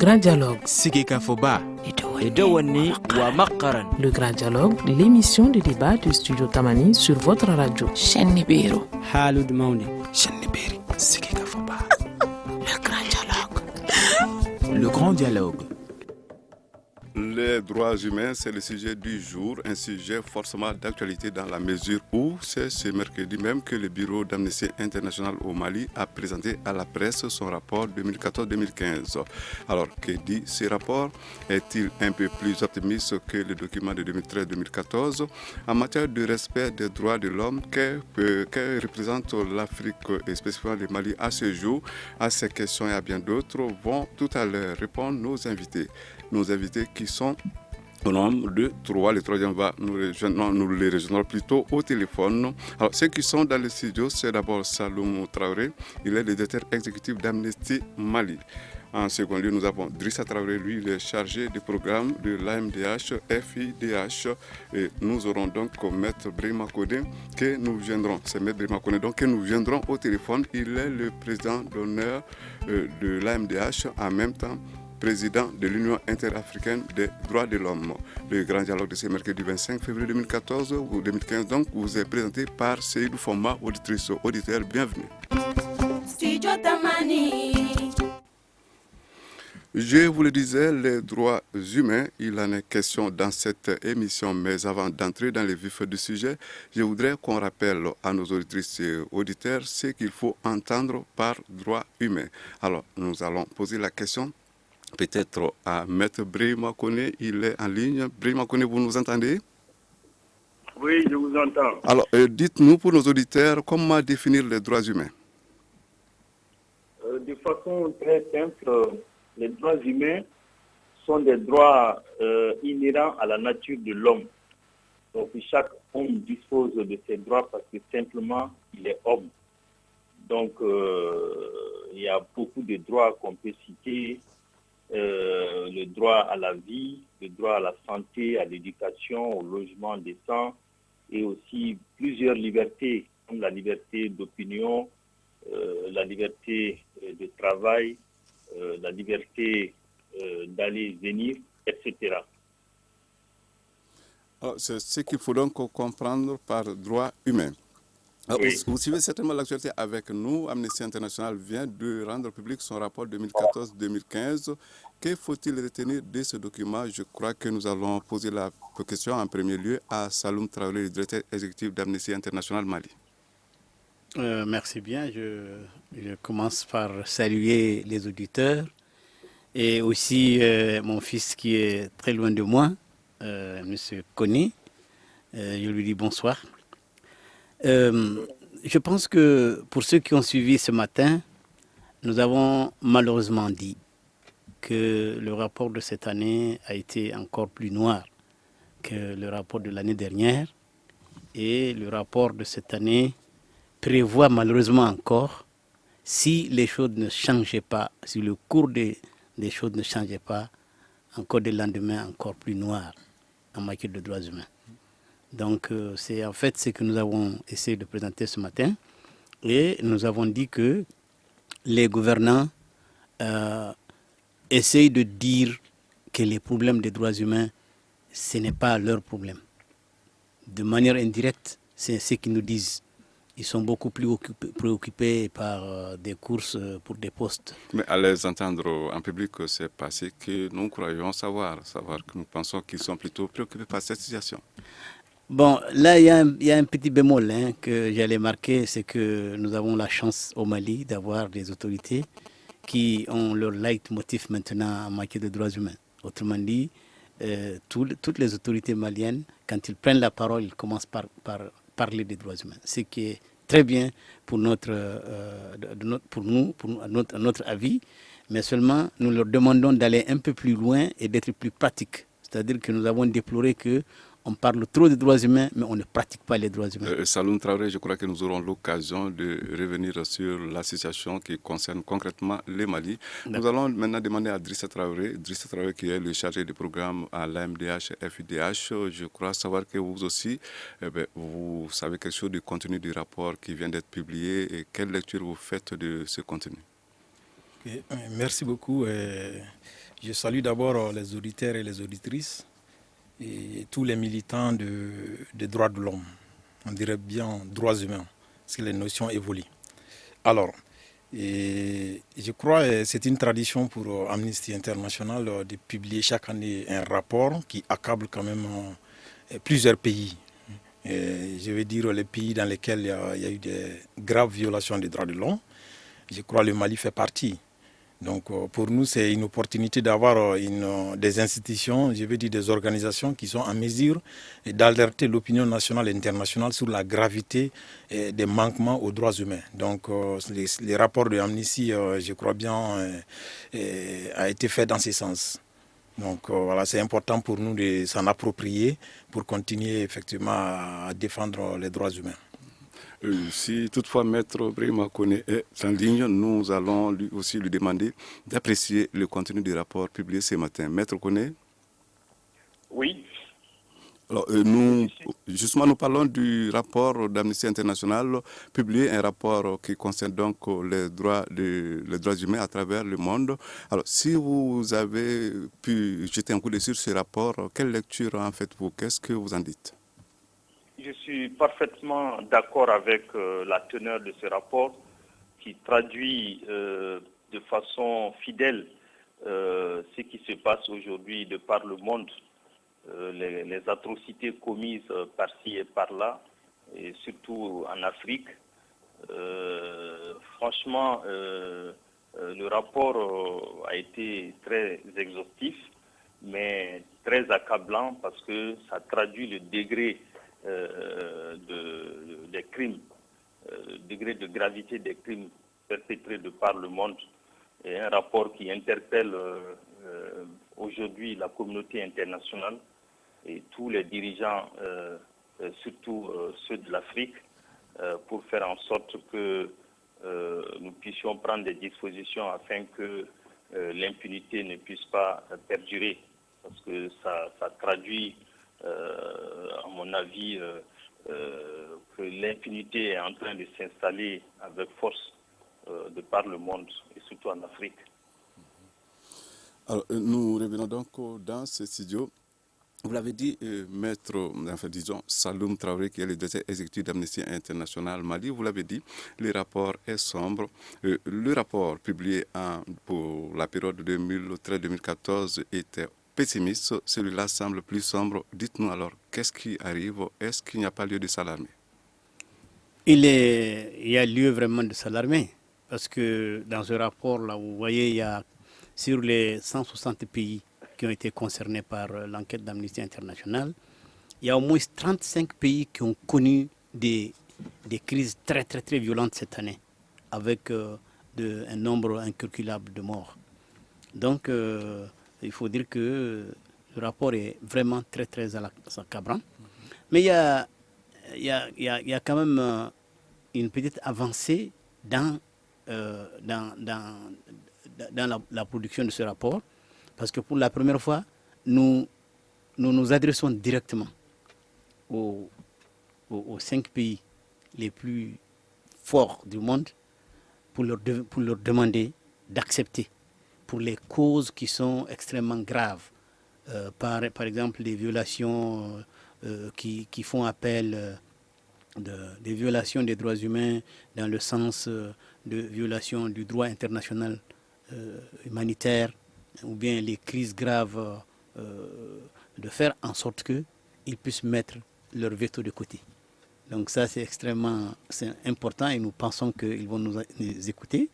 Grand Dialogue. Sigika Foba. Edouani wa Makaran. Le Grand Dialogue, l'émission de débat du studio Tamani sur votre radio. Chenibiro. Halud Mauni. Chenibiri. Sigika Foba. Le Grand Dialogue. Le Grand Dialogue. Les droits humains, c'est le sujet du jour, un sujet forcément d'actualité dans la mesure où c'est ce mercredi même que le bureau d'Amnesty International au Mali a présenté à la presse son rapport 2014-2015. Alors, que dit ce rapport? Est-il un peu plus optimiste que le document de 2013-2014 en matière de respect des droits de l'homme? Que représente l'Afrique et spécifiquement le Mali à ce jour? À ces questions et à bien d'autres vont tout à l'heure répondre nos invités. Nos invités qui sont au nombre de 3. Le troisième va nous les rejoindrons plutôt au téléphone. Alors, ceux qui sont dans le studio, c'est d'abord Saloum Traoré. Il est le directeur exécutif d'Amnesty Mali. En second lieu, nous avons Drissa Traoré, lui, il est chargé du programme de l'AMDH, FIDH. Et nous aurons donc Maître Brima Kodé que nous viendrons. C'est Maître Brima Kodé donc que nous viendrons au téléphone. Il est le président d'honneur de l'AMDH en même temps président de l'Union interafricaine des droits de l'homme. Le grand dialogue de ce mercredi 25 février 2014 ou 2015 donc vous est présenté par Seydou Foma, auditrice, auditeur, bienvenue. Studio Tamani. Je vous le disais, les droits humains, il en est question dans cette émission, mais avant d'entrer dans le vif du sujet, je voudrais qu'on rappelle à nos auditrices et auditeurs ce qu'il faut entendre par droits humains. Alors, nous allons poser la question peut-être à Maître Brima Kodé, il est en ligne. Brima Kodé, vous nous entendez? Oui, je vous entends. Alors, dites-nous pour nos auditeurs, comment définir les droits humains? De façon très simple, les droits humains sont des droits inhérents à la nature de l'homme. Donc, chaque homme dispose de ses droits parce que simplement, il est homme. Donc, il y a beaucoup de droits qu'on peut citer. Le droit à la vie, le droit à la santé, à l'éducation, au logement décent et aussi plusieurs libertés comme la liberté d'opinion, la liberté de travail, la liberté d'aller et venir, etc. Alors, c'est ce qu'il faut donc comprendre par droit humain. Alors, oui. Vous suivez certainement l'actualité avec nous. Amnesty International vient de rendre public son rapport 2014-2015. Que faut-il retenir de ce document? Je crois que nous allons poser la question en premier lieu à Saloum Traoré, le directeur exécutif d'Amnesty International Mali. Merci bien. Je commence par saluer les auditeurs et aussi mon fils qui est très loin de moi, M. Kony. Je lui dis bonsoir. Je pense que pour ceux qui ont suivi ce matin, nous avons malheureusement dit que le rapport de cette année a été encore plus noir que le rapport de l'année dernière. Et le rapport de cette année prévoit malheureusement encore, si les choses ne changeaient pas, si le cours des choses ne changeait pas, encore des lendemains encore plus noirs en matière de droits humains. Donc c'est en fait ce que nous avons essayé de présenter ce matin. Et nous avons dit que les gouvernants essayent de dire que les problèmes des droits humains, ce n'est pas leur problème. De manière indirecte, c'est ce qu'ils nous disent. Ils sont beaucoup plus préoccupés par des courses pour des postes. Mais à les entendre en public, c'est pas ce que nous croyons savoir que nous pensons qu'ils sont plutôt préoccupés par cette situation. Bon, là, il y a un petit bémol que j'allais marquer, c'est que nous avons la chance au Mali d'avoir des autorités qui ont leur leitmotiv maintenant en matière de droits humains. Autrement dit, toutes les autorités maliennes, quand ils prennent la parole, ils commencent par parler des droits humains. Ce qui est très bien pour à notre avis, mais seulement nous leur demandons d'aller un peu plus loin et d'être plus pratiques. C'est-à-dire que nous avons déploré qu'on parle trop des droits humains, mais on ne pratique pas les droits humains. Saloum Traoré, je crois que nous aurons l'occasion de revenir sur la situation qui concerne concrètement le Mali. Nous allons maintenant demander à Drissa Traoré qui est le chargé du programme à l'AMDH, FIDH. Je crois savoir que vous aussi, vous savez quelque chose du contenu du rapport qui vient d'être publié et quelle lecture vous faites de ce contenu. Merci beaucoup. Je salue d'abord les auditeurs et les auditrices et tous les militants des droits de l'homme. On dirait bien droits humains, parce que les notions évoluent. Alors, je crois que c'est une tradition pour Amnesty International de publier chaque année un rapport qui accable quand même plusieurs pays. Je veux dire les pays dans lesquels il y a eu des graves violations des droits de l'homme. Je crois que le Mali fait partie. Donc pour nous, c'est une opportunité d'avoir des institutions, je veux dire des organisations qui sont en mesure d'alerter l'opinion nationale et internationale sur la gravité des manquements aux droits humains. Donc les rapports de Amnesty, je crois bien, a été fait dans ce sens. Donc voilà, c'est important pour nous de s'en approprier pour continuer effectivement à défendre les droits humains. Si toutefois Maître Brahima Koné est en ligne, nous allons lui aussi lui demander d'apprécier le contenu du rapport publié ce matin. Maître Koné? Oui. Alors, nous parlons du rapport d'Amnesty International, publié un rapport qui concerne donc les droits humains à travers le monde. Alors, si vous avez pu jeter un coup d'œil sur ce rapport, quelle lecture en faites-vous? Qu'est-ce que vous en dites? Je suis parfaitement d'accord avec la teneur de ce rapport qui traduit de façon fidèle ce qui se passe aujourd'hui de par le monde, les atrocités commises par-ci et par-là, et surtout en Afrique. Franchement, le rapport a été très exhaustif, mais très accablant parce que ça traduit le degré des crimes, degré de gravité des crimes perpétrés de par le monde, et un rapport qui interpelle aujourd'hui la communauté internationale et tous les dirigeants, surtout ceux de l'Afrique, pour faire en sorte que nous puissions prendre des dispositions afin que l'impunité ne puisse pas perdurer, parce que ça traduit à mon avis, que l'impunité est en train de s'installer avec force de par le monde, et surtout en Afrique. Alors, nous revenons donc dans ce studio. Vous l'avez dit, maître, Saloum Traoré, qui est le directeur exécutif d'Amnesty International Mali, vous l'avez dit, le rapport est sombre. Le rapport publié pour la période 2013-2014 était pessimiste, celui-là semble plus sombre. Dites-nous alors, qu'est-ce qui arrive? Est-ce qu'il n'y a pas lieu de s'alarmer? Il y a lieu vraiment de s'alarmer, parce que dans ce rapport-là, vous voyez, il y a sur les 160 pays qui ont été concernés par l'enquête d'Amnesty International, il y a au moins 35 pays qui ont connu des crises très très très violentes cette année, avec un nombre incalculable de morts. Donc, il faut dire que le rapport est vraiment très très accablant. Mais il y a quand même une petite avancée dans la production de ce rapport, parce que pour la première fois, nous nous adressons directement aux 5 pays les plus forts du monde pour leur demander d'accepter pour les causes qui sont extrêmement graves, par exemple des violations qui font appel des violations des droits humains dans le sens de violation du droit international humanitaire, ou bien les crises graves, de faire en sorte qu'ils puissent mettre leur veto de côté. Donc ça, c'est important, et nous pensons qu'ils vont nous écouter,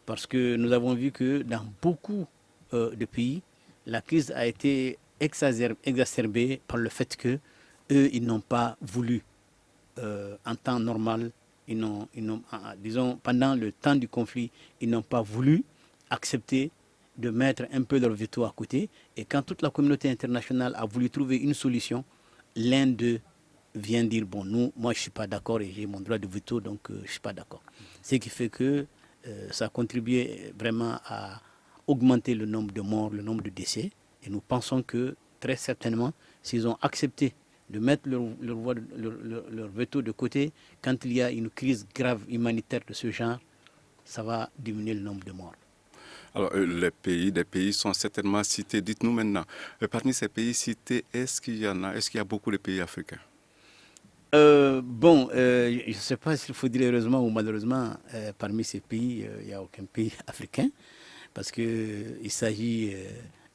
parce que nous avons vu que dans beaucoup de pays, la crise a été exacerbée par le fait que eux, ils n'ont pas voulu, en temps normal, disons pendant le temps du conflit, ils n'ont pas voulu accepter de mettre un peu leur veto à côté. Et quand toute la communauté internationale a voulu trouver une solution, l'un d'eux vient dire, bon, moi je ne suis pas d'accord et j'ai mon droit de veto, donc je ne suis pas d'accord. Ce qui fait que ça a contribué vraiment à augmenter le nombre de morts, le nombre de décès. Et nous pensons que très certainement, s'ils ont accepté de mettre leur veto de côté, quand il y a une crise grave humanitaire de ce genre, ça va diminuer le nombre de morts. Alors, des pays sont certainement cités. Dites-nous maintenant, parmi ces pays cités, est-ce qu'il y a beaucoup de pays africains? Je ne sais pas s'il faut dire heureusement ou malheureusement, parmi ces pays, il n'y a aucun pays africain, parce qu'il s'agit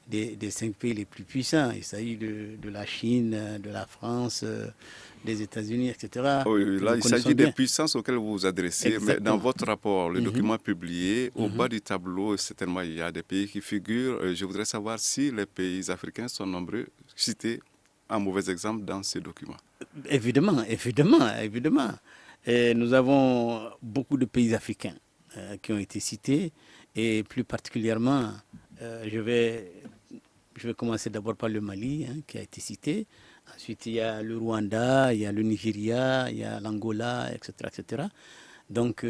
des 5 pays les plus puissants. Il s'agit de la Chine, de la France, des États-Unis, etc. Oui, là, il s'agit des puissances auxquelles vous vous adressez. Exactement. Mais dans votre rapport, le document publié, au bas du tableau, certainement, il y a des pays qui figurent. Je voudrais savoir si les pays africains sont nombreux, cités en mauvais exemple dans ces documents. Évidemment. Et nous avons beaucoup de pays africains qui ont été cités, et plus particulièrement, je vais commencer d'abord par le Mali, qui a été cité. Ensuite, il y a le Rwanda, il y a le Nigeria, il y a l'Angola, etc. Donc,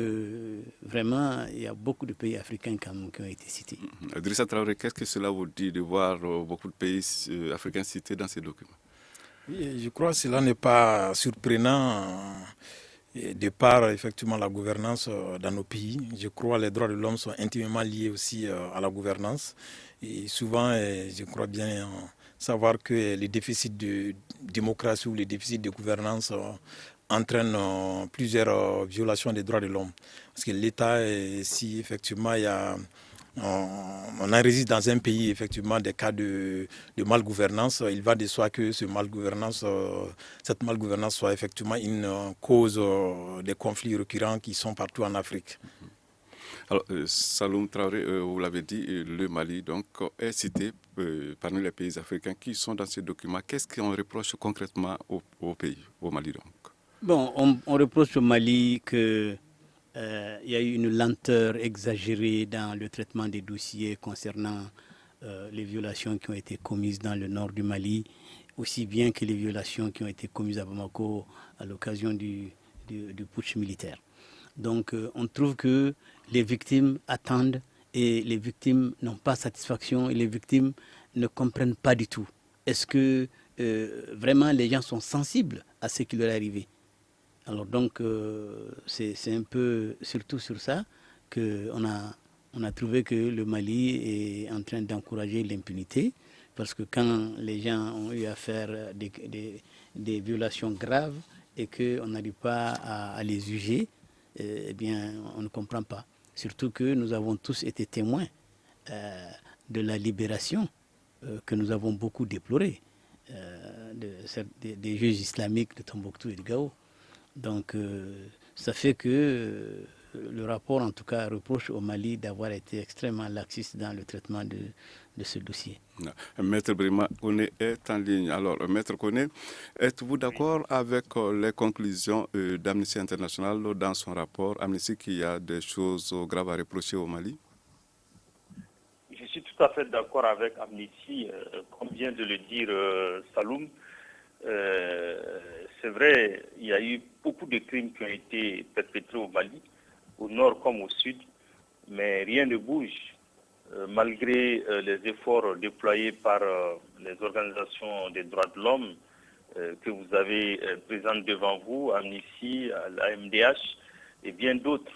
vraiment, il y a beaucoup de pays africains qui ont été cités. Idrissa Traoré, qu'est-ce que cela vous dit de voir beaucoup de pays africains cités dans ces documents? Oui, je crois que cela n'est pas surprenant de par effectivement la gouvernance dans nos pays. Je crois que les droits de l'homme sont intimement liés aussi à la gouvernance. Et souvent, je crois bien savoir que les déficits de démocratie ou les déficits de gouvernance entraînent plusieurs violations des droits de l'homme. Parce que l'État, si effectivement il y a... On réside dans un pays, effectivement, des cas de malgouvernance. Il va de soi que cette malgouvernance soit effectivement une cause des conflits récurrents qui sont partout en Afrique. Alors, Saloum Traoré, vous l'avez dit, le Mali donc, est cité parmi les pays africains qui sont dans ces documents. Qu'est-ce qu'on reproche concrètement au pays, au Mali donc? Bon, on reproche au Mali que... il y a eu une lenteur exagérée dans le traitement des dossiers concernant les violations qui ont été commises dans le nord du Mali, aussi bien que les violations qui ont été commises à Bamako à l'occasion du putsch militaire. Donc on trouve que les victimes attendent et les victimes n'ont pas satisfaction et les victimes ne comprennent pas du tout. Est-ce que vraiment les gens sont sensibles à ce qui leur est arrivé? Alors donc, c'est un peu surtout sur ça qu'on a trouvé que le Mali est en train d'encourager l'impunité, parce que quand les gens ont eu à faire des violations graves et qu'on n'arrive pas à les juger, eh bien, on ne comprend pas. Surtout que nous avons tous été témoins de la libération que nous avons beaucoup déplorée des juges islamiques de Tombouctou et de Gao. Donc, ça fait que le rapport, en tout cas, reproche au Mali d'avoir été extrêmement laxiste dans le traitement de ce dossier. Maître Brima Koné est en ligne. Alors, Maître Koné, êtes-vous d'accord avec les conclusions d'Amnesty International dans son rapport? Amnesty qui a des choses graves à reprocher au Mali? Je suis tout à fait d'accord avec Amnesty, comme vient de le dire Saloum. C'est vrai, il y a eu beaucoup de crimes qui ont été perpétrés au Mali, au nord comme au sud, mais rien ne bouge. Malgré les efforts déployés par les organisations des droits de l'homme que vous avez présentes devant vous, Amnesty, l'AMDH et bien d'autres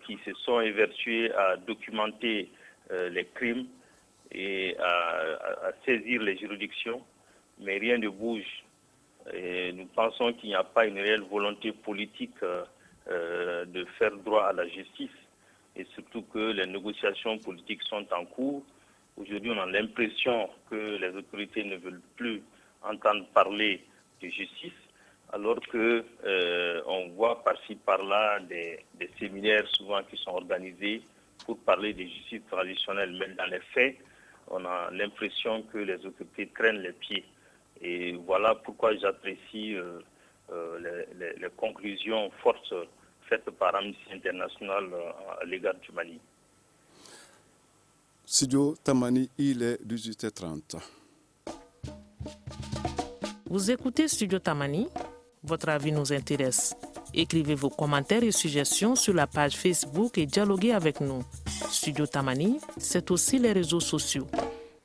qui se sont évertués à documenter les crimes et à saisir les juridictions, mais rien ne bouge. Et nous pensons qu'il n'y a pas une réelle volonté politique de faire droit à la justice, et surtout que les négociations politiques sont en cours. Aujourd'hui, on a l'impression que les autorités ne veulent plus entendre parler de justice, alors que on voit par-ci par-là des séminaires souvent qui sont organisés pour parler de justice traditionnelle. Mais dans les faits, on a l'impression que les autorités traînent les pieds. Et voilà pourquoi j'apprécie les conclusions fortes faites par Amnesty International à l'égard du Mali. Studio Tamani, il est 18h30. Vous écoutez Studio Tamani? Votre avis nous intéresse. Écrivez vos commentaires et suggestions sur la page Facebook et dialoguez avec nous. Studio Tamani, c'est aussi les réseaux sociaux.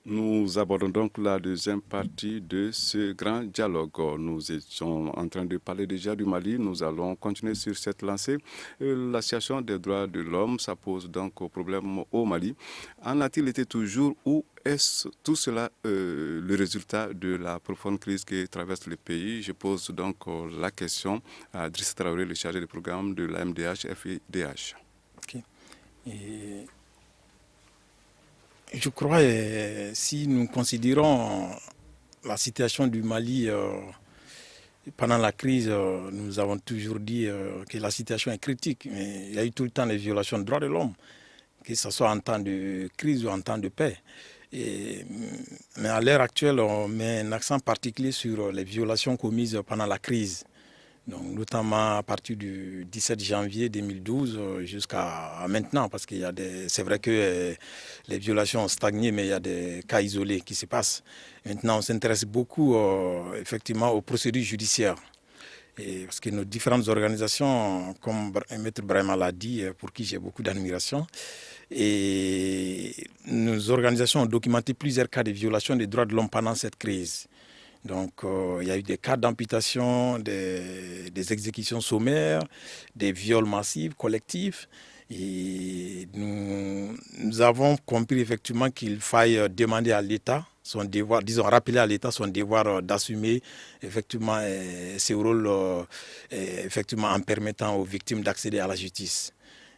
Nous abordons donc la deuxième partie de ce grand dialogue. Nous étions en train de parler déjà du Mali. Nous allons continuer sur cette lancée. La situation des droits de l'homme, ça pose donc problème au Mali. En a-t-il été toujours ou est-ce tout cela le résultat de la profonde crise qui traverse le pays? Je pose donc la question à Driss Traoré, le chargé de programme de la MDH-FIDH. Okay. Je crois que si nous considérons la situation du Mali pendant la crise, nous avons toujours dit que la situation est critique. Mais il y a eu tout le temps des violations des droits de l'homme, que ce soit en temps de crise ou en temps de paix. Mais à l'heure actuelle, on met un accent particulier sur les violations commises pendant la crise. Donc, notamment à partir du 17 janvier 2012 jusqu'à maintenant, parce qu'il y a c'est vrai que les violations ont stagné, mais il y a des cas isolés qui se passent. Maintenant, on s'intéresse beaucoup effectivement aux procédures judiciaires. Et parce que nos différentes organisations, comme Maître Brahima l'a dit, pour qui j'ai beaucoup d'admiration, et nos organisations ont documenté plusieurs cas de violations des droits de l'homme pendant cette crise. Donc, il y a eu des cas d'amputation, des exécutions sommaires, des viols massifs, collectifs. Et nous avons compris effectivement qu'il faille demander à l'État son devoir, disons rappeler à l'État son devoir d'assumer effectivement ses rôles effectivement en permettant aux victimes d'accéder à la justice.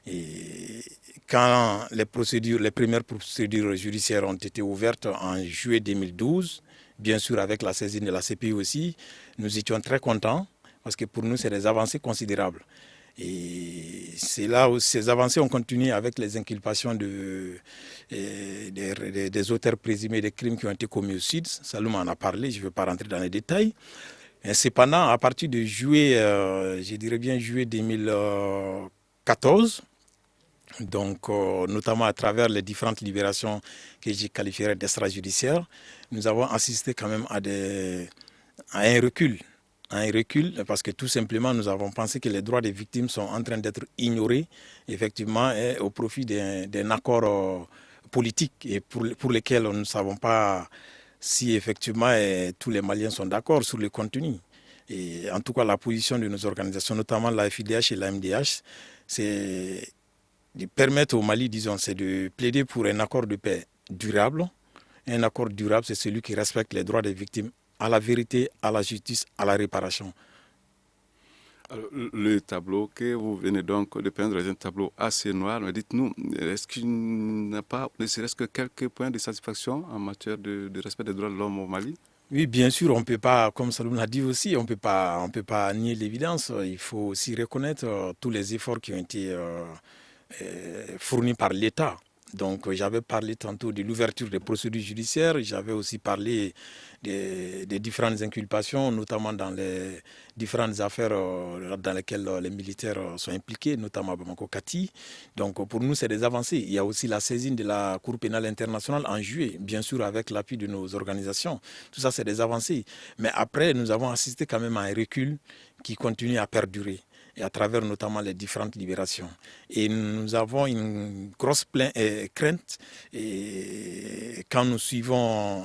Et quand les premières procédures judiciaires ont été ouvertes en juillet 2012, bien sûr avec la saisine de la CPI aussi, nous étions très contents parce que pour nous c'est des avancées considérables. Et c'est là où ces avancées ont continué avec les inculpations des auteurs présumés des crimes qui ont été commis au Sud. Saloum en a parlé, je ne vais pas rentrer dans les détails. Et cependant, à partir de juillet, je dirais bien juillet 2014, donc notamment à travers les différentes libérations que j'ai qualifiées d'extrajudiciaires, nous avons assisté quand même à un recul. Parce que tout simplement nous avons pensé que les droits des victimes sont en train d'être ignorés effectivement au profit d'un accord politique et pour lequel nous ne savons pas si effectivement tous les Maliens sont d'accord sur le contenu. Et en tout cas la position de nos organisations, notamment la FIDH et la MDH, c'est de permettre au Mali, disons, c'est de plaider pour un accord de paix durable. Un accord durable, c'est celui qui respecte les droits des victimes à la vérité, à la justice, à la réparation. Alors, le tableau que vous venez donc de peindre est un tableau assez noir. Mais dites-nous, est-ce qu'il n'y a pas, ne serait-ce que quelques points de satisfaction en matière de respect des droits de l'homme au Mali? Oui, bien sûr, on ne peut pas, comme Saloum l'a dit aussi, on ne peut pas nier l'évidence. Il faut aussi reconnaître tous les efforts qui ont été fournis par l'État. Donc j'avais parlé tantôt de l'ouverture des procédures judiciaires, j'avais aussi parlé des différentes inculpations, notamment dans les différentes affaires dans lesquelles les militaires sont impliqués, notamment à Bamako-Kati. Donc pour nous, c'est des avancées. Il y a aussi la saisine de la Cour pénale internationale en juillet, bien sûr avec l'appui de nos organisations. Tout ça, c'est des avancées. Mais après, nous avons assisté quand même à un recul qui continue à perdurer, et à travers notamment les différentes libérations. Et nous avons une grosse crainte et quand nous suivons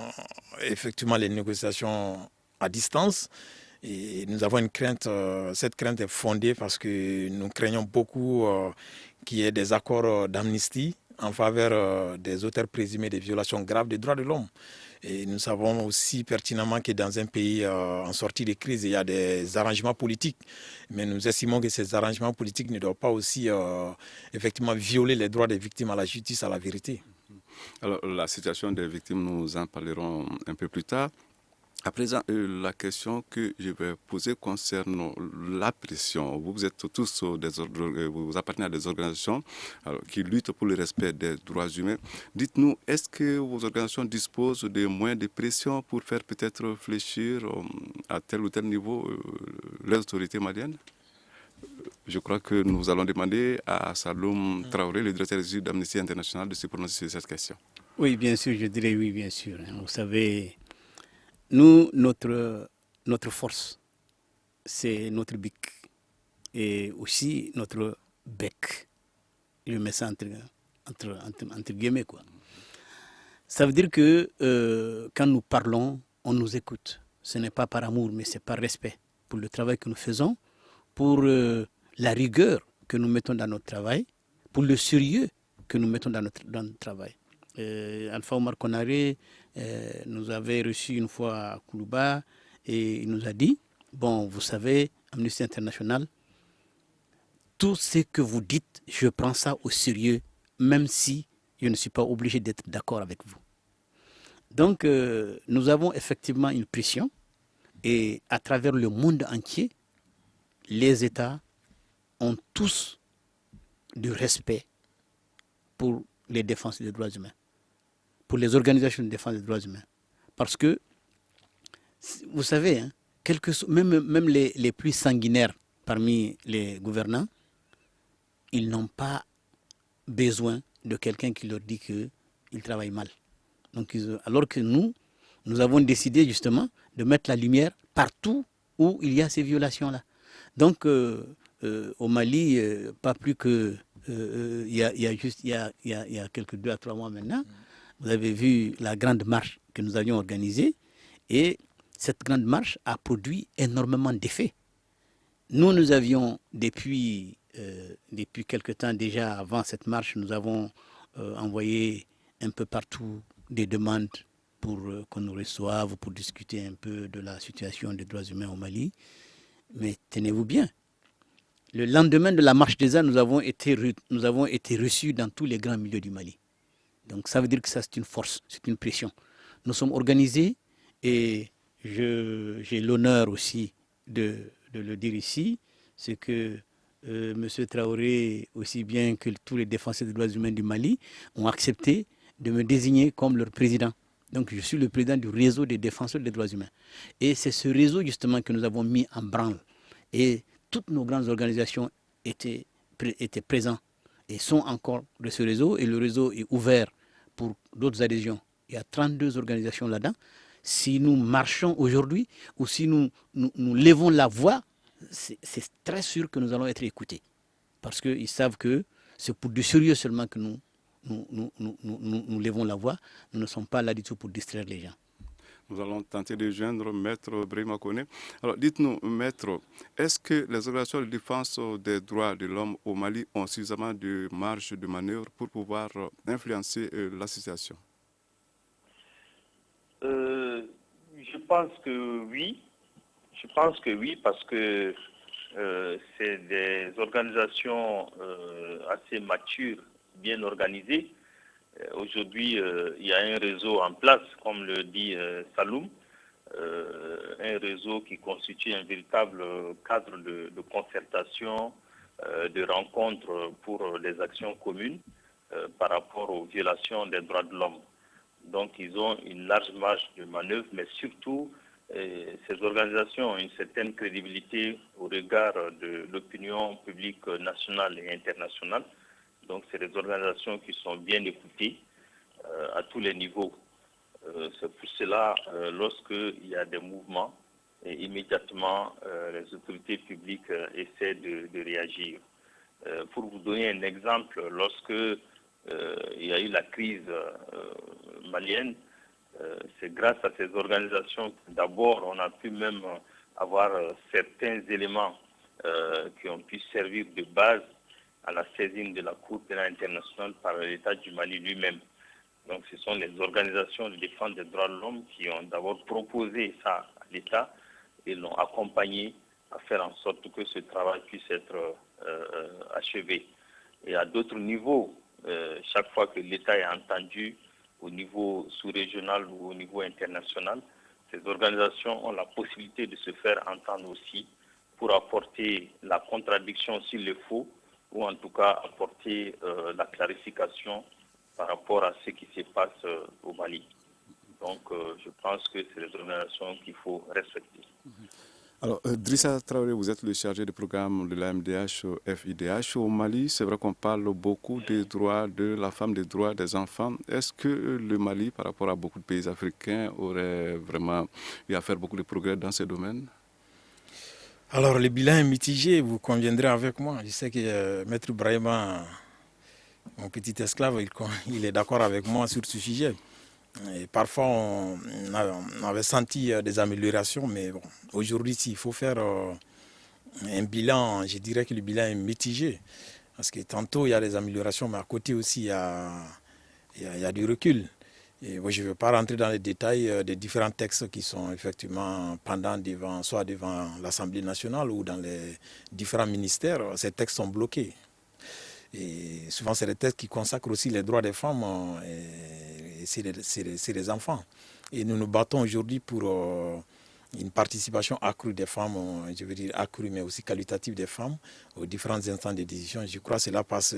effectivement les négociations à distance. Et nous avons une crainte, cette crainte est fondée parce que nous craignons beaucoup qu'il y ait des accords d'amnistie en faveur des auteurs présumés des violations graves des droits de l'homme. Et nous savons aussi pertinemment que dans un pays en sortie de crise, il y a des arrangements politiques. Mais nous estimons que ces arrangements politiques ne doivent pas aussi effectivement violer les droits des victimes à la justice, à la vérité. Alors, la situation des victimes, nous en parlerons un peu plus tard. À présent, la question que je vais poser concerne la pression. Vous êtes tous vous appartenez à des organisations qui luttent pour le respect des droits humains. Dites-nous, est-ce que vos organisations disposent de moyens de pression pour faire peut-être fléchir à tel ou tel niveau les autorités maliennes? Je crois que nous allons demander à Saloum Traoré, le directeur exécutif d'Amnesty International, de se prononcer sur cette question. Oui, bien sûr, je dirais oui, bien sûr. Vous savez, nous, notre force, c'est notre bic et aussi notre bec. Je mets ça entre guillemets, quoi. Ça veut dire que quand nous parlons, on nous écoute. Ce n'est pas par amour, mais c'est par respect pour le travail que nous faisons, pour la rigueur que nous mettons dans notre travail, pour le sérieux que nous mettons dans notre travail. Alpha Omar Konaré nous avait reçus une fois à Koulouba et il nous a dit, bon, vous savez, Amnesty International, tout ce que vous dites, je prends ça au sérieux, même si je ne suis pas obligé d'être d'accord avec vous. Donc, nous avons effectivement une pression et à travers le monde entier, les États ont tous du respect pour les défenses des droits humains, pour les organisations de défense des droits humains. Parce que, vous savez, hein, même les plus sanguinaires parmi les gouvernants, ils n'ont pas besoin de quelqu'un qui leur dit qu'ils travaillent mal. Donc, alors que nous avons décidé justement de mettre la lumière partout où il y a ces violations-là. Donc, au Mali, pas plus que il y a quelques 2 à 3 mois maintenant, vous avez vu la grande marche que nous avions organisée et cette grande marche a produit énormément d'effets. Nous avions depuis quelque temps déjà avant cette marche, nous avons envoyé un peu partout des demandes pour qu'on nous reçoive, pour discuter un peu de la situation des droits humains au Mali. Mais tenez-vous bien, le lendemain de la marche des arts, nous avons été reçus dans tous les grands milieux du Mali. Donc ça veut dire que ça c'est une force, c'est une pression. Nous sommes organisés et j'ai l'honneur aussi de le dire ici, c'est que M. Traoré, aussi bien que tous les défenseurs des droits humains du Mali, ont accepté de me désigner comme leur président. Donc je suis le président du réseau des défenseurs des droits humains. Et c'est ce réseau justement que nous avons mis en branle. Et toutes nos grandes organisations étaient présentes et sont encore de ce réseau. Et le réseau est ouvert pour d'autres adhésions. Il y a 32 organisations là-dedans. Si nous marchons aujourd'hui ou si nous levons la voix, c'est très sûr que nous allons être écoutés. Parce qu'ils savent que c'est pour du sérieux seulement que nous levons la voix. Nous ne sommes pas là du tout pour distraire les gens. Nous allons tenter de joindre Maître Brahima Koné. Alors dites-nous, Maître, est-ce que les organisations de défense des droits de l'homme au Mali ont suffisamment de marge de manœuvre pour pouvoir influencer la situation? Je pense que oui. Je pense que oui, parce que c'est des organisations assez matures, bien organisées. Aujourd'hui, il y a un réseau en place, comme le dit Saloum, un réseau qui constitue un véritable cadre de concertation, de rencontres pour les actions communes par rapport aux violations des droits de l'homme. Donc, ils ont une large marge de manœuvre, mais surtout, ces organisations ont une certaine crédibilité au regard de l'opinion publique nationale et internationale. Donc, c'est des organisations qui sont bien écoutées à tous les niveaux. C'est pour cela, lorsqu'il y a des mouvements, et immédiatement, les autorités publiques essaient de réagir. Pour vous donner un exemple, lorsque il y a eu la crise malienne, c'est grâce à ces organisations que d'abord on a pu même avoir certains éléments qui ont pu servir de base à la saisine de la Cour pénale internationale par l'État du Mali lui-même. Donc ce sont les organisations de défense des droits de l'homme qui ont d'abord proposé ça à l'État et l'ont accompagné à faire en sorte que ce travail puisse être achevé. Et à d'autres niveaux, chaque fois que l'État est entendu au niveau sous-régional ou au niveau international, ces organisations ont la possibilité de se faire entendre aussi pour apporter la contradiction s'il le faut, ou en tout cas apporter la clarification par rapport à ce qui se passe au Mali. Donc je pense que c'est les organisations qu'il faut respecter. Alors, Drissa Traoré, vous êtes le chargé de programme de l'AMDH-FIDH au Mali. C'est vrai qu'on parle beaucoup des droits de la femme, des droits des enfants. Est-ce que le Mali, par rapport à beaucoup de pays africains, aurait vraiment eu à faire beaucoup de progrès dans ces domaines? Alors, le bilan est mitigé, vous conviendrez avec moi. Je sais que Maître Brahima, mon petit esclave, il est d'accord avec moi sur ce sujet. Et parfois, on avait senti des améliorations, mais bon, aujourd'hui, s'il faut faire un bilan, je dirais que le bilan est mitigé. Parce que tantôt, il y a des améliorations, mais à côté aussi, il y a du recul. Et moi, je ne veux pas rentrer dans les détails des différents textes qui sont effectivement pendant soit devant l'Assemblée nationale ou dans les différents ministères. Ces textes sont bloqués. Et souvent, c'est des textes qui consacrent aussi les droits des femmes et c'est des enfants. Et nous nous battons aujourd'hui pour une participation accrue des femmes, je veux dire accrue, mais aussi qualitative des femmes aux différents instants de décision. Je crois que cela passe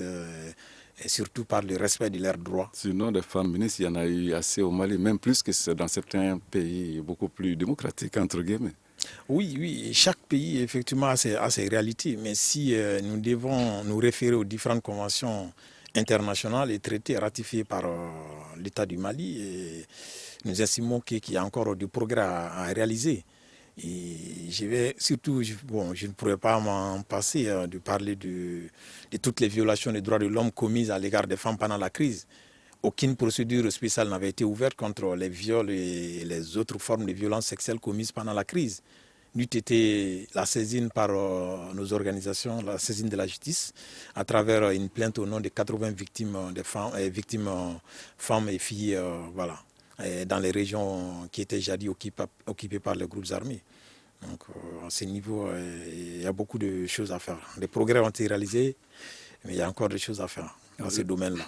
surtout par le respect de leurs droits. Sinon, des femmes ministres, il y en a eu assez au Mali, même plus que dans certains pays beaucoup plus démocratiques, entre guillemets. Oui, chaque pays effectivement a ses réalités, mais si nous devons nous référer aux différentes conventions internationales et traités ratifiés par l'État du Mali, nous estimons qu'il y a encore du progrès à réaliser. Et je ne pourrais pas m'en passer de parler de toutes les violations des droits de l'homme commises à l'égard des femmes pendant la crise. Aucune procédure spéciale n'avait été ouverte contre les viols et les autres formes de violences sexuelles commises pendant la crise. N'eût été la saisine par nos organisations, la saisine de la justice, à travers une plainte au nom de 80 victimes femmes et filles, dans les régions qui étaient jadis occupées par les groupes armés. Donc à ce niveau, il y a beaucoup de choses à faire. Les progrès ont été réalisés, mais il y a encore des choses à faire dans ces domaines-là.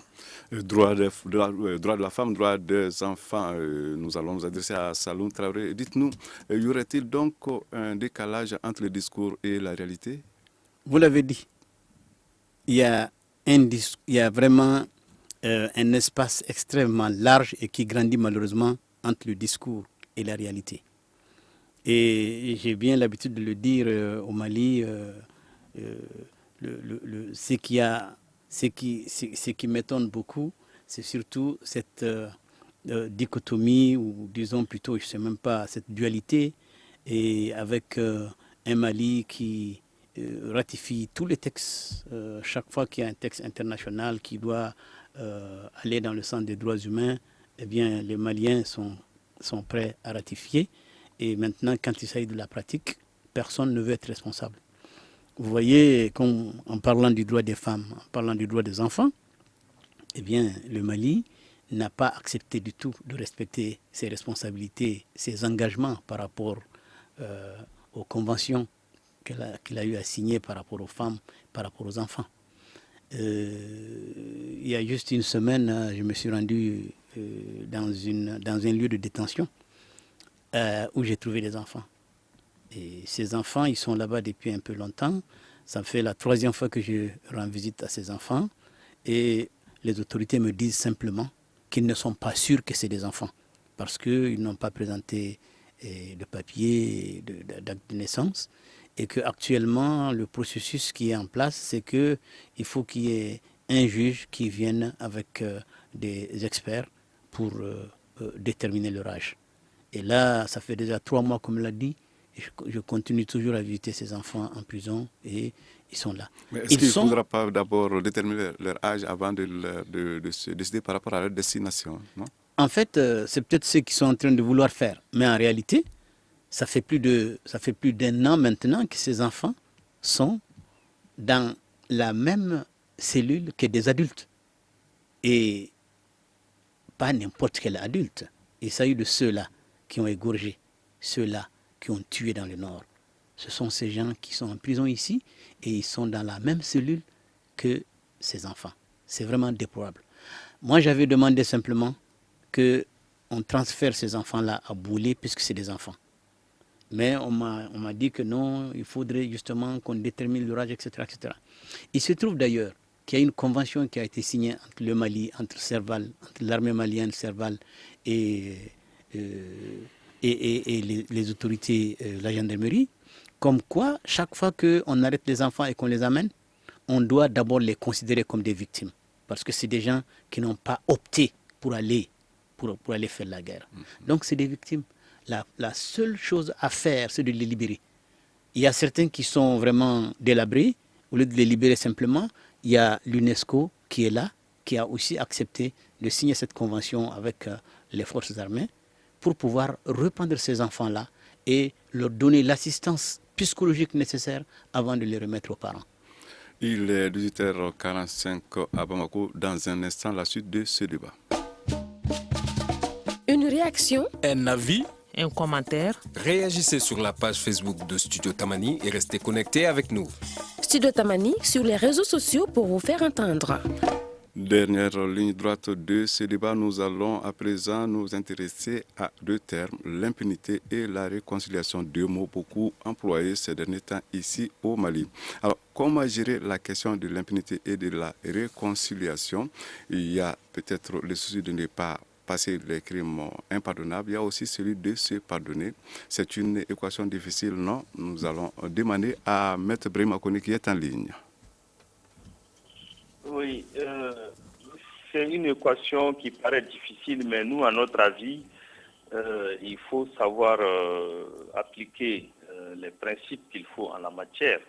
Droit de la femme, droit des enfants, nous allons nous adresser à Saloum Traoré. Dites-nous, y aurait-il donc un décalage entre le discours et la réalité? Vous l'avez dit, il y a vraiment un espace extrêmement large et qui grandit malheureusement entre le discours et la réalité. Et j'ai bien l'habitude de le dire au Mali, ce qui m'étonne beaucoup, c'est surtout cette dichotomie, ou disons plutôt, je ne sais même pas, cette dualité, et avec un Mali qui ratifie tous les textes. Chaque fois qu'il y a un texte international qui doit aller dans le sens des droits humains, eh bien, les Maliens sont prêts à ratifier. Et maintenant, quand il s'agit de la pratique, personne ne veut être responsable. Vous voyez, en parlant du droit des femmes, en parlant du droit des enfants, eh bien, le Mali n'a pas accepté du tout de respecter ses responsabilités, ses engagements par rapport aux conventions qu'il a eu à signer par rapport aux femmes, par rapport aux enfants. Il y a juste une semaine, je me suis rendu dans un lieu de détention où j'ai trouvé des enfants. Et ces enfants, ils sont là-bas depuis un peu longtemps. Ça fait la 3e fois que je rends visite à ces enfants. Et les autorités me disent simplement qu'ils ne sont pas sûrs que c'est des enfants. Parce qu'ils n'ont pas présenté de papier, d'acte de naissance. Et qu'actuellement, le processus qui est en place, c'est qu'il faut qu'il y ait un juge qui vienne avec des experts pour déterminer leur âge. Et là, ça fait déjà 3 mois, comme l'a dit, et je continue toujours à visiter ces enfants en prison et ils sont là. Mais est-ce qu'il ne faudra pas d'abord déterminer leur âge avant de se décider par rapport à leur destination, non? En fait, c'est peut-être ce qu'ils sont en train de vouloir faire. Mais en réalité, ça fait plus d'1 an maintenant que ces enfants sont dans la même cellule que des adultes. Et pas n'importe quel adulte. Il s'agit de ceux-là qui ont égorgé, ceux-là qui ont tué dans le nord. Ce sont ces gens qui sont en prison ici et ils sont dans la même cellule que ces enfants. C'est vraiment déplorable. Moi, j'avais demandé simplement qu'on transfère ces enfants-là à Boulé puisque c'est des enfants. Mais on m'a dit que non, il faudrait justement qu'on détermine leur âge, etc., etc. Il se trouve d'ailleurs qu'il y a une convention qui a été signée entre le Mali, entre l'armée malienne, Serval et les autorités, la gendarmerie, comme quoi, chaque fois qu'on arrête les enfants et qu'on les amène, on doit d'abord les considérer comme des victimes. Parce que c'est des gens qui n'ont pas opté pour aller faire la guerre. Donc c'est des victimes. La seule chose à faire, c'est de les libérer. Il y a certains qui sont vraiment délabrés. Au lieu de les libérer simplement, il y a l'UNESCO qui est là qui a aussi accepté de signer cette convention avec les forces armées pour pouvoir reprendre ces enfants-là et leur donner l'assistance psychologique nécessaire avant de les remettre aux parents. Il est 18h45 à Bamako. Dans un instant, la suite de ce débat. Une réaction, un avis, un commentaire. Réagissez sur la page Facebook de Studio Tamani et restez connectés avec nous. Studio Tamani sur les réseaux sociaux pour vous faire entendre. Dernière ligne droite de ce débat, nous allons à présent nous intéresser à deux termes, l'impunité et la réconciliation, deux mots beaucoup employés ces derniers temps ici au Mali. Alors, comment gérer la question de l'impunité et de la réconciliation? Il y a peut-être le souci de ne pas passer les crimes impardonnables, il y a aussi celui de se pardonner. C'est une équation difficile, non? Nous allons demander à Maître Brahima Kone qui est en ligne. Oui, c'est une équation qui paraît difficile, mais nous, à notre avis, il faut savoir appliquer les principes qu'il faut en la matière.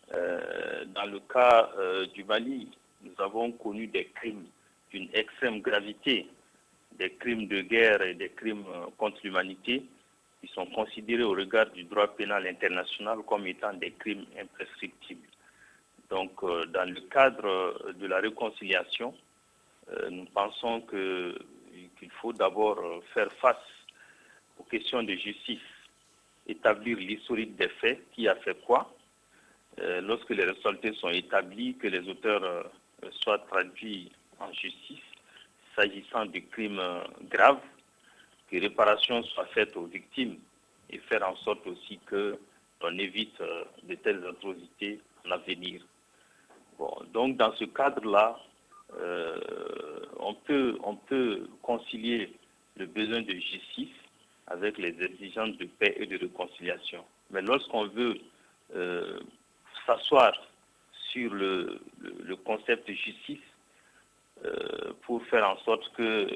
Dans le cas du Mali, nous avons connu des crimes d'une extrême gravité, des crimes de guerre et des crimes contre l'humanité qui sont considérés au regard du droit pénal international comme étant des crimes imprescriptibles. Donc, dans le cadre de la réconciliation, nous pensons qu'il faut d'abord faire face aux questions de justice, établir l'historique des faits, qui a fait quoi. Lorsque les résultats sont établis, que les auteurs soient traduits en justice, s'agissant de crimes graves, que réparation soit faite aux victimes et faire en sorte aussi qu'on évite de telles atrocités en l'avenir. Bon, donc dans ce cadre-là, on peut concilier le besoin de justice avec les exigences de paix et de réconciliation. Mais lorsqu'on veut s'asseoir sur le concept de justice pour faire en sorte que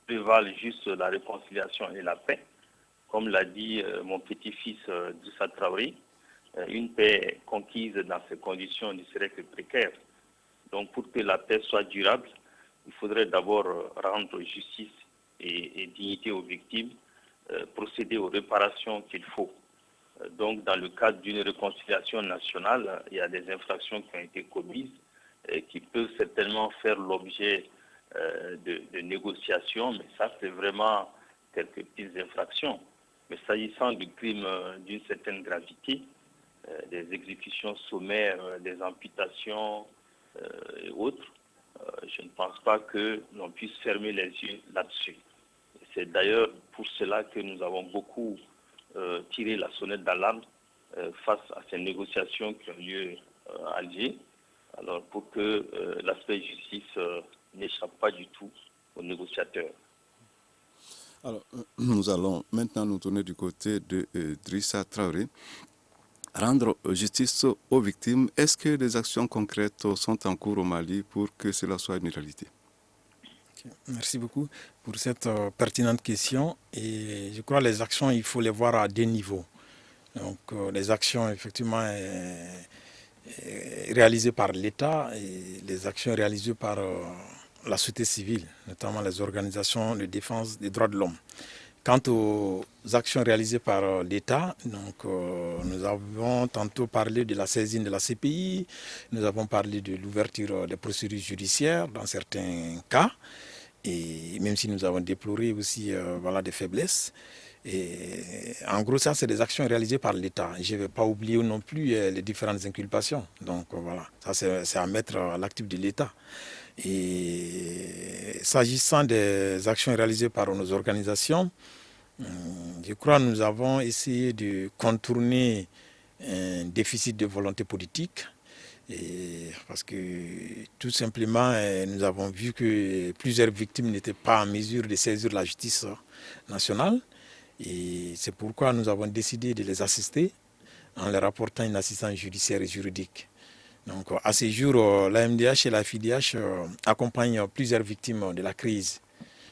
prévalent juste la réconciliation et la paix, comme l'a dit mon petit-fils Doussa Traoré, une paix conquise dans ces conditions ne serait que précaire. Donc pour que la paix soit durable, il faudrait d'abord rendre justice et dignité aux victimes, procéder aux réparations qu'il faut. Donc dans le cadre d'une réconciliation nationale, il y a des infractions qui ont été commises et qui peuvent certainement faire l'objet de négociations, mais ça c'est vraiment quelques petites infractions. Mais s'agissant du crime d'une certaine gravité, des exécutions sommaires, des amputations et autres, je ne pense pas que l'on puisse fermer les yeux là-dessus. C'est d'ailleurs pour cela que nous avons beaucoup tiré la sonnette d'alarme face à ces négociations qui ont lieu à Alger, alors pour que l'aspect justice n'échappe pas du tout aux négociateurs. Alors, nous allons maintenant nous tourner du côté de Doussa Traoré. Rendre justice aux victimes, est-ce que des actions concrètes sont en cours au Mali pour que cela soit une réalité? Merci beaucoup pour cette pertinente question. Et je crois que les actions, il faut les voir à deux niveaux. Donc, les actions, effectivement, réalisées par l'État et les actions réalisées par la société civile, notamment les organisations de défense des droits de l'homme. Quant aux actions réalisées par l'État, donc, nous avons tantôt parlé de la saisine de la CPI, nous avons parlé de l'ouverture des procédures judiciaires dans certains cas, et même si nous avons déploré aussi des faiblesses. Et en gros, ça, c'est des actions réalisées par l'État. Je ne vais pas oublier non plus les différentes inculpations. Donc voilà, ça c'est à mettre à l'actif de l'État. Et s'agissant des actions réalisées par nos organisations, je crois que nous avons essayé de contourner un déficit de volonté politique. Parce que tout simplement, nous avons vu que plusieurs victimes n'étaient pas en mesure de saisir la justice nationale. Et c'est pourquoi nous avons décidé de les assister en leur apportant une assistance judiciaire et juridique. Donc à ce jour, la MDH et la FIDH accompagnent plusieurs victimes de la crise,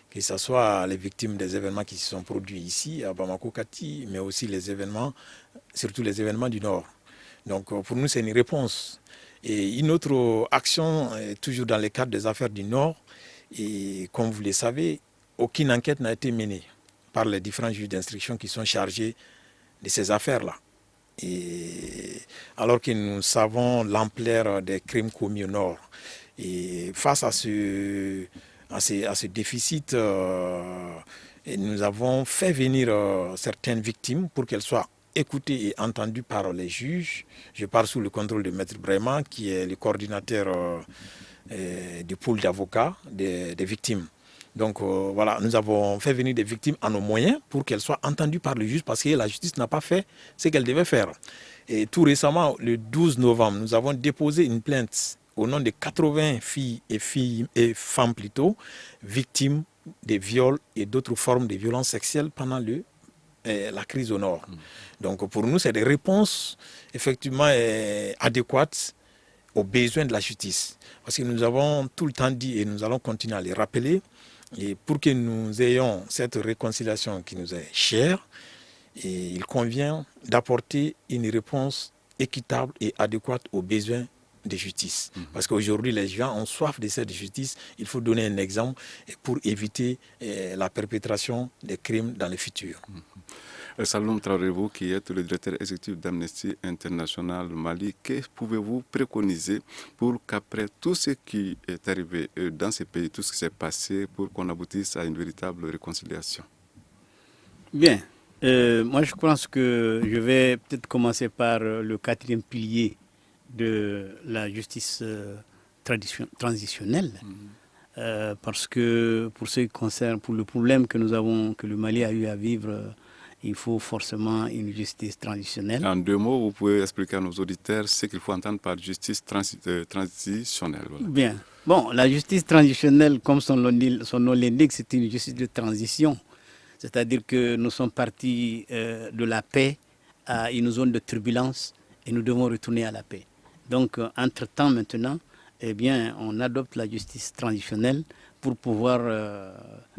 que ce soit les victimes des événements qui se sont produits ici, à Bamako-Kati, mais aussi les événements, surtout les événements du Nord. Donc pour nous, c'est une réponse. Et une autre action, toujours dans le cadre des affaires du Nord, et comme vous le savez, aucune enquête n'a été menée par les différents juges d'instruction qui sont chargés de ces affaires-là. Et alors que nous savons l'ampleur des crimes commis au Nord. Et face à ce déficit, nous avons fait venir certaines victimes pour qu'elles soient écoutées et entendues par les juges. Je parle sous le contrôle de Maître Brema, qui est le coordinateur du pool d'avocats des victimes. Donc voilà, nous avons fait venir des victimes en nos moyens pour qu'elles soient entendues par le juge parce que la justice n'a pas fait ce qu'elle devait faire. Et tout récemment, le 12 novembre, nous avons déposé une plainte au nom de 80 filles et femmes plutôt, victimes de viols et d'autres formes de violences sexuelles pendant la crise au Nord. Donc pour nous, c'est des réponses effectivement adéquates aux besoins de la justice. Parce que nous avons tout le temps dit et nous allons continuer à les rappeler, et pour que nous ayons cette réconciliation qui nous est chère, et il convient d'apporter une réponse équitable et adéquate aux besoins de justice. Parce qu'aujourd'hui, les gens ont soif de cette justice. Il faut donner un exemple pour éviter la perpétration des crimes dans le futur. Saloum Traoré, vous qui êtes le directeur exécutif d'Amnesty International Mali, que pouvez-vous préconiser pour qu'après tout ce qui est arrivé dans ces pays, tout ce qui s'est passé, pour qu'on aboutisse à une véritable réconciliation? Bien. Moi, je pense que je vais peut-être commencer par le 4e pilier de la justice transitionnelle. Parce que pour ce qui concerne, pour le problème que le Mali a eu à vivre, il faut forcément une justice transitionnelle. En 2 mots, vous pouvez expliquer à nos auditeurs ce qu'il faut entendre par justice transitionnelle. Voilà. Bien. Bon, la justice transitionnelle, comme son nom l'indique, c'est une justice de transition. C'est-à-dire que nous sommes partis de la paix à une zone de turbulence et nous devons retourner à la paix. Donc, entre-temps, maintenant, eh bien, on adopte la justice transitionnelle pour pouvoir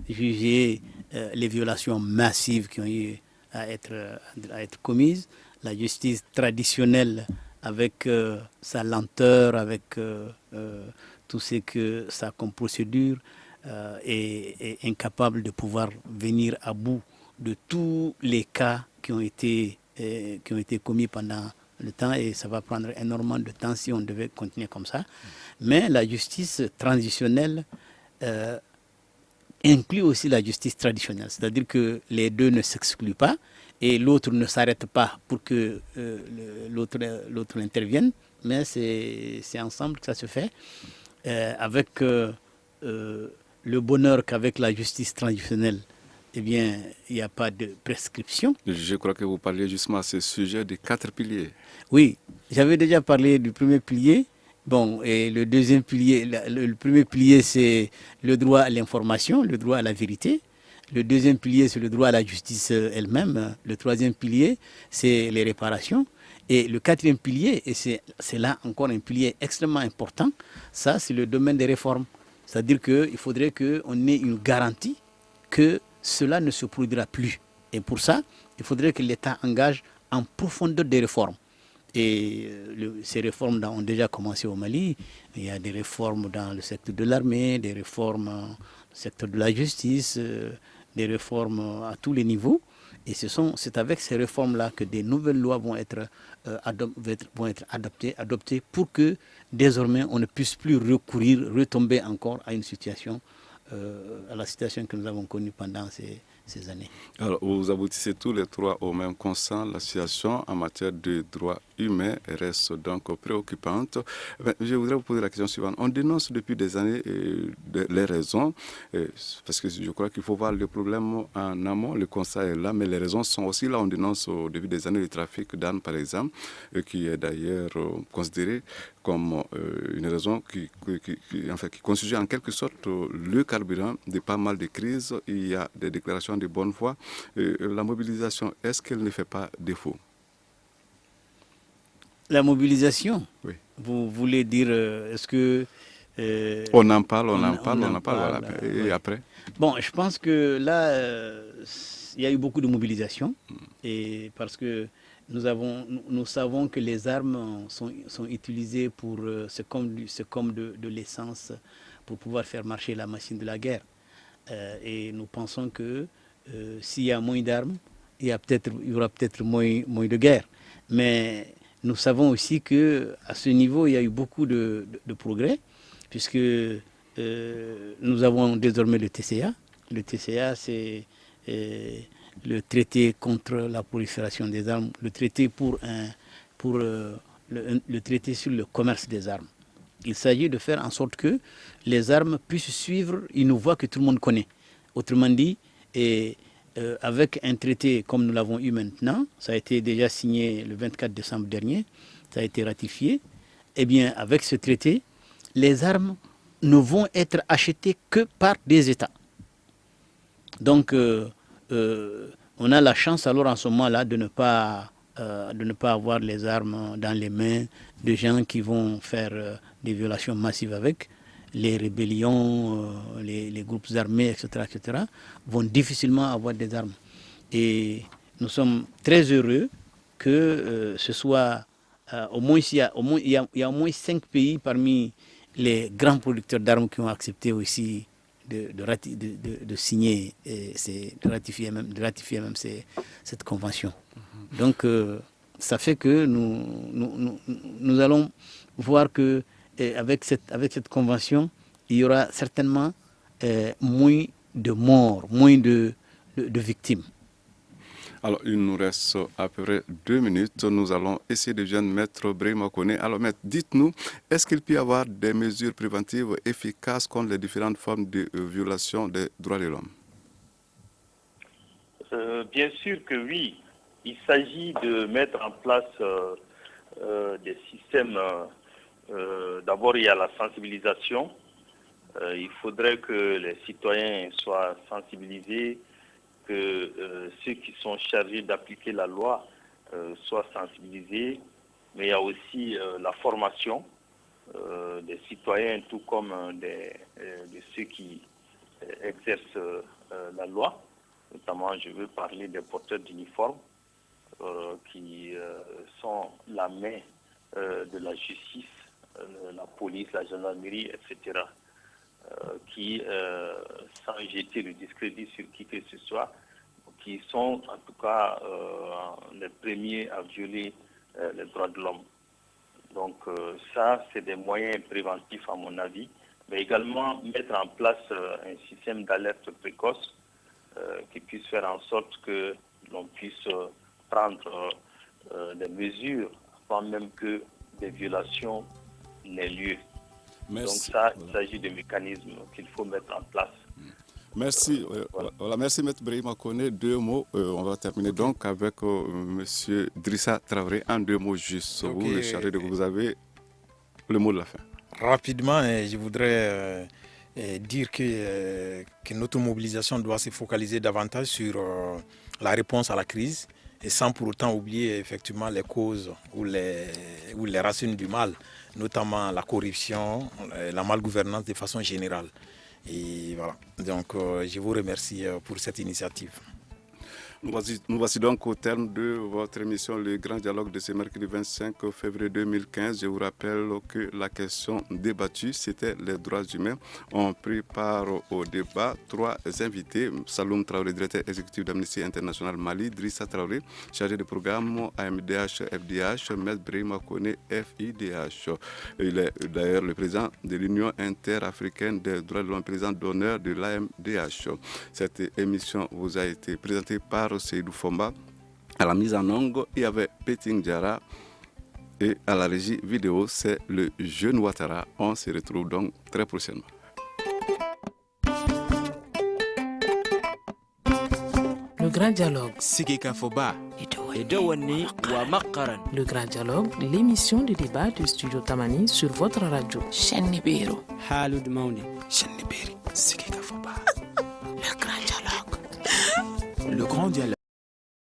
juger les violations massives qui ont eu à être commises. La justice traditionnelle, avec sa lenteur, avec tout ce que ça comme procédure, est incapable de pouvoir venir à bout de tous les cas qui ont été commis pendant le temps, et ça va prendre énormément de temps si on devait continuer comme ça. Mais la justice transitionnelle inclut aussi la justice traditionnelle, c'est-à-dire que les deux ne s'excluent pas et l'autre ne s'arrête pas pour que l'autre intervienne, mais c'est ensemble que ça se fait, avec le bonheur qu'avec la justice traditionnelle, eh bien, il n'y a pas de prescription. Je crois que vous parliez justement à ce sujet des 4 piliers. Oui, j'avais déjà parlé du premier pilier. Bon, et le deuxième pilier, le premier pilier, c'est le droit à l'information, le droit à la vérité. Le deuxième pilier, c'est le droit à la justice elle-même. Le troisième pilier, c'est les réparations. Et le 4e pilier, et c'est là encore un pilier extrêmement important, ça, c'est le domaine des réformes. C'est-à-dire qu'il faudrait qu'on ait une garantie que cela ne se produira plus. Et pour ça, il faudrait que l'État engage en profondeur des réformes. Et ces réformes ont déjà commencé au Mali. Il y a des réformes dans le secteur de l'armée, des réformes dans le secteur de la justice, des réformes à tous les niveaux. Et c'est avec ces réformes-là que des nouvelles lois vont être adoptées pour que désormais on ne puisse plus retomber encore à une situation, à la situation que nous avons connue pendant ces années. Alors, vous aboutissez tous les 3 au même constat. La situation en matière de droits humains reste donc préoccupante. Je voudrais vous poser la question suivante. On dénonce depuis des années les raisons, parce que je crois qu'il faut voir le problème en amont. Le constat est là, mais les raisons sont aussi là. On dénonce au début des années le trafic d'armes, par exemple, qui est d'ailleurs considéré comme une raison qui constitue en quelque sorte le carburant de pas mal de crises. Il y a des déclarations de bonne foi. La mobilisation, est-ce qu'elle ne fait pas défaut? La mobilisation, oui. Vous voulez dire, est-ce que... on en parle, voilà. Et oui. Après? Bon, je pense que là, il y a eu beaucoup de mobilisation, et parce que nous savons que les armes sont utilisées pour... c'est comme de l'essence pour pouvoir faire marcher la machine de la guerre. Et nous pensons que s'il y a moins d'armes, il y aura peut-être moins de guerre. Mais nous savons aussi qu'à ce niveau, il y a eu beaucoup de progrès, puisque nous avons désormais le TCA. Le TCA, c'est le traité contre la prolifération des armes, le traité le traité sur le commerce des armes. Il s'agit de faire en sorte que les armes puissent suivre une voie que tout le monde connaît. Autrement dit, avec un traité comme nous l'avons eu maintenant, ça a été déjà signé le 24 décembre dernier, ça a été ratifié, eh bien avec ce traité, les armes ne vont être achetées que par des États. Donc, on a la chance alors en ce moment-là de ne pas avoir les armes dans les mains de gens qui vont faire des violations massives avec. Les rébellions, les groupes armés, etc., vont difficilement avoir des armes. Et nous sommes très heureux que ce soit, il y a au moins 5 pays parmi les grands producteurs d'armes qui ont accepté aussi de signer, de ratifier même cette convention. Donc, ça fait que nous allons voir que avec cette convention, il y aura certainement moins de morts, moins de victimes. Alors, il nous reste à peu près 2 minutes. Nous allons essayer de joindre Maître Brahima Koné. Alors, Maître, dites-nous, est-ce qu'il peut y avoir des mesures préventives efficaces contre les différentes formes de violation des droits de l'homme? Bien sûr que oui. Il s'agit de mettre en place des systèmes. D'abord, il y a la sensibilisation. Il faudrait que les citoyens soient sensibilisés, que ceux qui sont chargés d'appliquer la loi soient sensibilisés. Mais il y a aussi la formation des citoyens, tout comme de ceux qui exercent la loi. Notamment, je veux parler des porteurs d'uniformes qui sont la main de la justice, la police, la gendarmerie, etc., qui, sans jeter le discrédit sur qui que ce soit, qui sont en tout cas les premiers à violer les droits de l'homme. Donc ça, c'est des moyens préventifs à mon avis, mais également mettre en place un système d'alerte précoce qui puisse faire en sorte que l'on puisse prendre des mesures avant même que des violations n'aient lieu. Merci. Donc ça, il s'agit de mécanismes qu'il faut mettre en place. Merci. Voilà, merci Maître Brahima Koné. 2 mots. On va terminer donc avec M. Drissa Traoré. En 2 mots juste. Vous, le chargé de vous avez le mot de la fin. Rapidement, je voudrais dire que notre mobilisation doit se focaliser davantage sur la réponse à la crise et sans pour autant oublier effectivement les causes ou les racines du mal, notamment la corruption, la malgouvernance de façon générale. Et voilà, donc je vous remercie pour cette initiative. Nous voici donc au terme de votre émission Le Grand Dialogue de ce mercredi 25 février 2015. Je vous rappelle que la question débattue, c'était les droits humains. On prit part au débat 3 invités. Saloum Traoré, directeur exécutif d'Amnesty International Mali, Drissa Traoré, chargé de programme AMDH FDH, Maître Brahima Koné FIDH. Il est d'ailleurs le président de l'Union interafricaine des droits de l'homme, président d'honneur de l'AMDH. Cette émission vous a été présentée par Seydou Fomba. À la mise en ongle, il y avait Peting Diara et à la régie vidéo, c'est le jeune Ouattara. On se retrouve donc très prochainement. Le Grand Dialogue. Sigika Foba. Le Grand Dialogue, l'émission de débat du Studio Tamani sur votre radio. Shenibiro. Halud Mauni. Shenibiri. Sigika Foba. Le Grand Dialogue. Le Grand Dialogue.